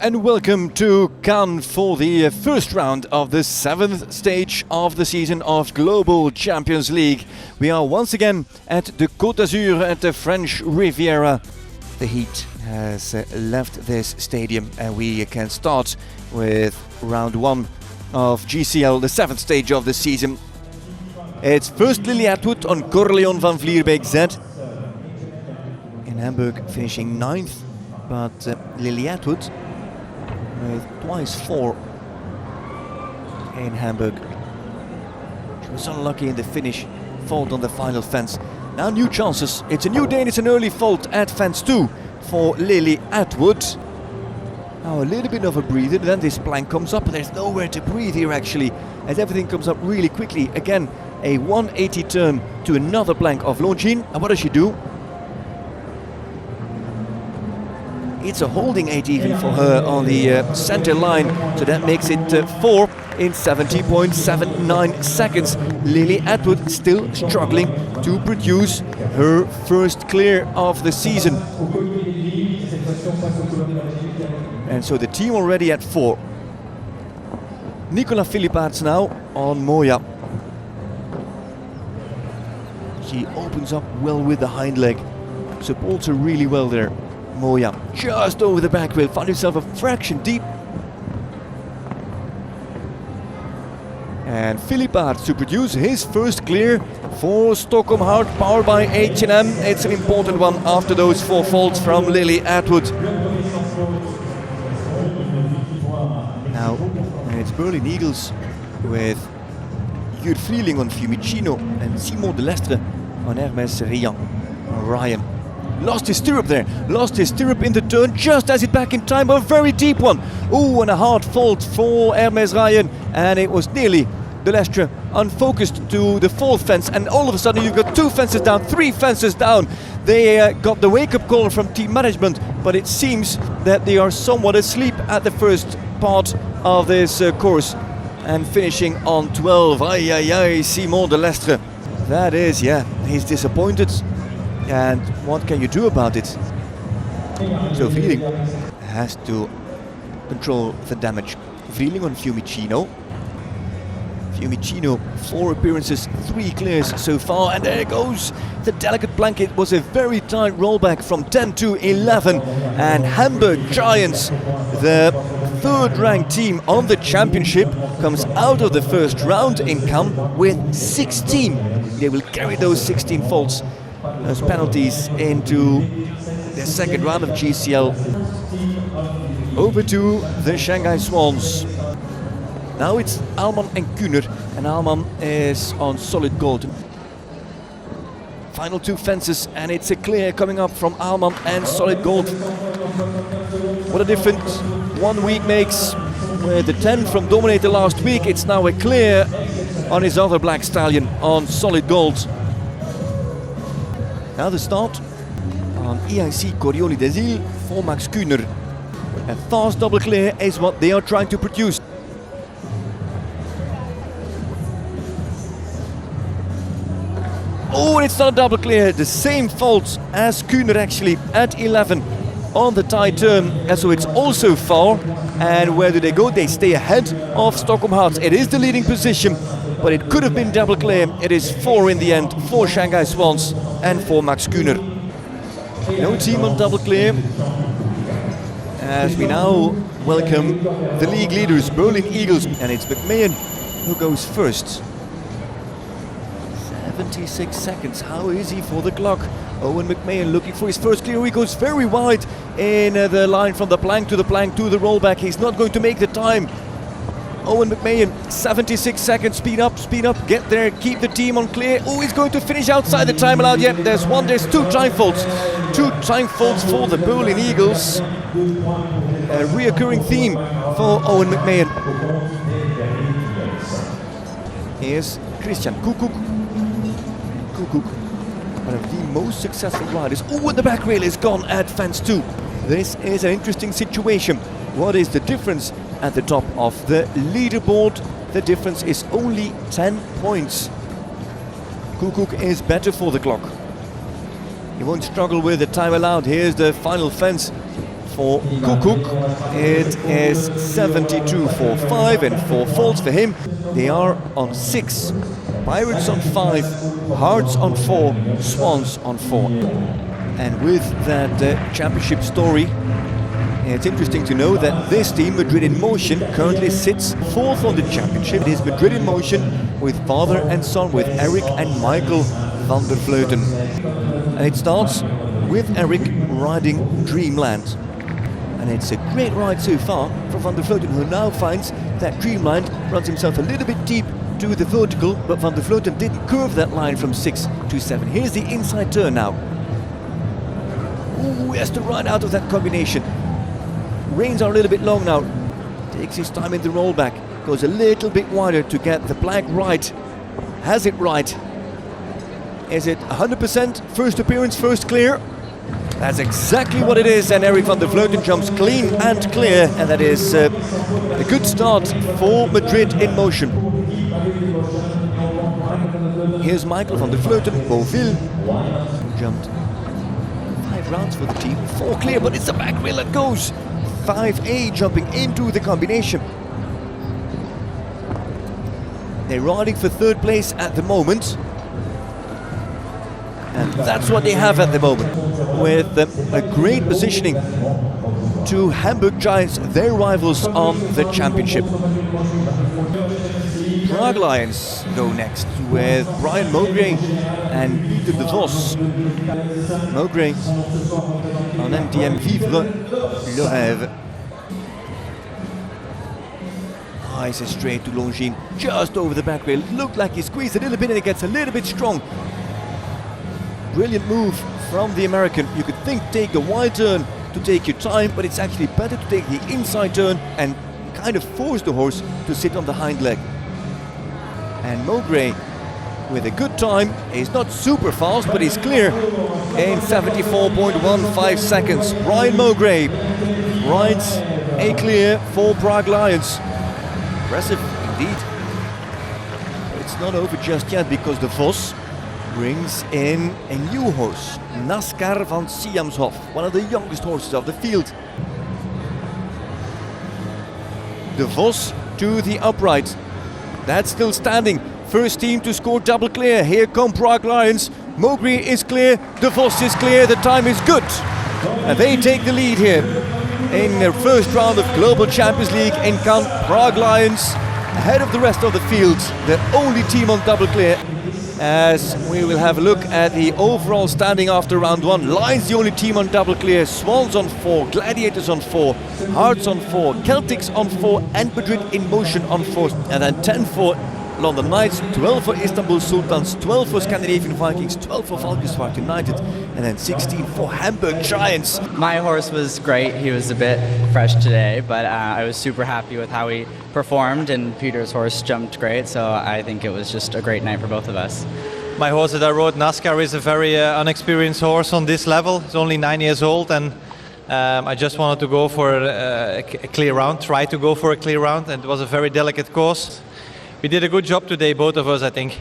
and welcome to Cannes for the first round of the 7th stage of the season of Global Champions League. We are once again at the Côte d'Azur at the French Riviera. The heat has left this stadium and we can start with round 1 of GCL, the 7th stage of the season. It's first Lily Atwood on Corleone van Vlierbeek Z. In Hamburg finishing 9th, but Lily Atwood with twice 4 in Hamburg. She was unlucky in the finish, fault on the final fence. Now new chances, it's a new day and it's an early fault at fence 2 for Lily Atwood. Now a little bit of a breather, then this plank comes up, but there's nowhere to breathe here actually, as everything comes up really quickly. Again, a 180 turn to another plank of Longines, and what does she do? It's a holding 8 even for her on the center line, so that makes it 4 in 70.79 seconds. Lily Atwood still struggling to produce her first clear of the season. And so the team already at 4. Nicola Philippaerts now on Moya. She opens up well with the hind leg, supports her really well there. Moya just over the back wheel, found himself a fraction deep. And Philippaerts to produce his first clear for Stockholm Hart, powered by H&M. It's an important one after those 4 faults from Lily Atwood. Now it's Berlin Eagles with Jur Vrieling on Fiumicino and Simon de Lestre on Hermes Ryan. Lost his stirrup there, lost his stirrup in the turn, just as it back in time, a very deep one. Oh, and a hard fault for Hermes Ryan, and it was nearly de Lestre unfocused to the 4th fence, and all of a sudden you've got 2 fences down, 3 fences down. They got the wake-up call from team management, but it seems that they are somewhat asleep at the first part of this course, and finishing on 12. Ay, ay, ay, Simon de Lestre. That is, yeah, he's disappointed. And what can you do about it? So Vrieling has to control the damage. Vrieling on Fiumicino. Fiumicino, 4 appearances, 3 clears so far, and there it goes. The delicate plank. It was a very tight rollback from 10 to 11, and Hamburg Giants, the 3rd ranked team on the championship, comes out of the first round in Cannes with 16. They will carry those 16 faults as penalties into the 2nd round of GCL. Over to the Shanghai Swans. Now it's Aalman and Kuhner, and Aalman is on solid gold. Final 2 fences, and it's a clear coming up from Aalman and solid gold. What a difference 1 week makes. With the 10 from Dominator last week, it's now a clear on his other black stallion on solid gold. Now the start on EIC Coriolis des Îles for Max Kuhner. A fast double clear is what they are trying to produce. Oh, and it's not a double clear, the same fault as Kuhner actually at 11 on the tight turn, and so it's also far. And where do they go? They stay ahead of Stockholm Hart. It is the leading position, but it could have been double clear. It is 4 in the end for Shanghai Swans and for Max Kuhner. No team on double clear, as we now welcome the league leaders, Berlin Eagles, and it's McMahon who goes first. 76 seconds, how is he for the clock? Owen McMahon looking for his first clear. He goes very wide in the line from the plank to the rollback. He's not going to make the time. Owen McMahon, 76 seconds, speed up, get there, keep the team on clear. Oh, he's going to finish outside the time allowed. Yep, there's 2 time faults. 2 time faults for the Berlin Eagles. A reoccurring theme for Owen McMahon. Here's Christian Kukuk. One of the most successful riders. Oh, and the back rail is gone at fence 2. This is an interesting situation. What is the difference at the top of the leaderboard? The difference is only 10 points. Kukuk is better for the clock. He won't struggle with the time allowed. Here's the final fence for Kukuk. It is 72 for 5 and 4 faults for him. They are on 6. Pirates on 5, Hearts on 4, Swans on 4. And with that championship story, it's interesting to know that this team, Madrid in Motion, currently sits 4th on the championship. It is Madrid in Motion with father and son, with Eric and Michael van der Vleuten. And it starts with Eric riding Dreamland. And it's a great ride so far for van der Vleuten, who now finds that Dreamland runs himself a little bit deep to the vertical, but van der Vleuten didn't curve that line from 6 to 7. Here's the inside turn now. Ooh, he has to ride out of that combination. Reins are a little bit long now. Takes his time in the rollback. Goes a little bit wider to get the black right. Has it right. Is it 100% first appearance, first clear? That's exactly what it is, and Eric van der Vleuten jumps clean and clear, and that is a good start for Madrid in Motion. Here's Michael van der Vleuten, Beauville, who jumped 5 rounds for the team, 4 clear, but it's the back wheel that goes. 5A jumping into the combination. They're riding for 3rd place at the moment. And that's what they have at the moment, with a great positioning to Hamburg Giants, their rivals on the championship. Prague Lions go next with Brian Mowgray and Peter de Vos. Mowgray on MTM Vivre le Rêve. Nice and straight to Longines, just over the back rail. Looked like he squeezed a little bit and it gets a little bit strong. Brilliant move from the American. You could think take the wide turn to take your time, but it's actually better to take the inside turn and kind of force the horse to sit on the hind leg. And Mowgray with a good time. He's not super fast, but he's clear in 74.15 seconds. Brian Mowgray rides a clear for Prague Lions. Impressive indeed. But it's not over just yet, because de Vos brings in a new horse, Naskar van Siamshof, one of the youngest horses of the field. De Vos to the upright. That's still standing. First team to score double clear. Here come Prague Lions. Mowgray is clear, de Vos is clear, the time is good. And they take the lead here in their first round of Global Champions League in Cannes. Prague Lions ahead of the rest of the field, the only team on double clear. As we will have a look at the overall standing after round 1. Lions the only team on double clear, Swans on 4, Gladiators on 4, Hearts on 4, Celtics on 4, and Madrid in Motion on 4. And then 10 for London Knights, 12 for Istanbul Sultans, 12 for Scandinavian Vikings, 12 for Valkenswaard United, and then 16 for Hamburg Giants. My horse was great. He was a bit fresh today, but I was super happy with how he performed, and Peter's horse jumped great, so I think it was just a great night for both of us. My horse that I rode, Naskar, is a very unexperienced horse on this level. He's only 9 years old, and I just wanted to go for a clear round, try to go for a clear round, and it was a very delicate course. We did a good job today, both of us, I think.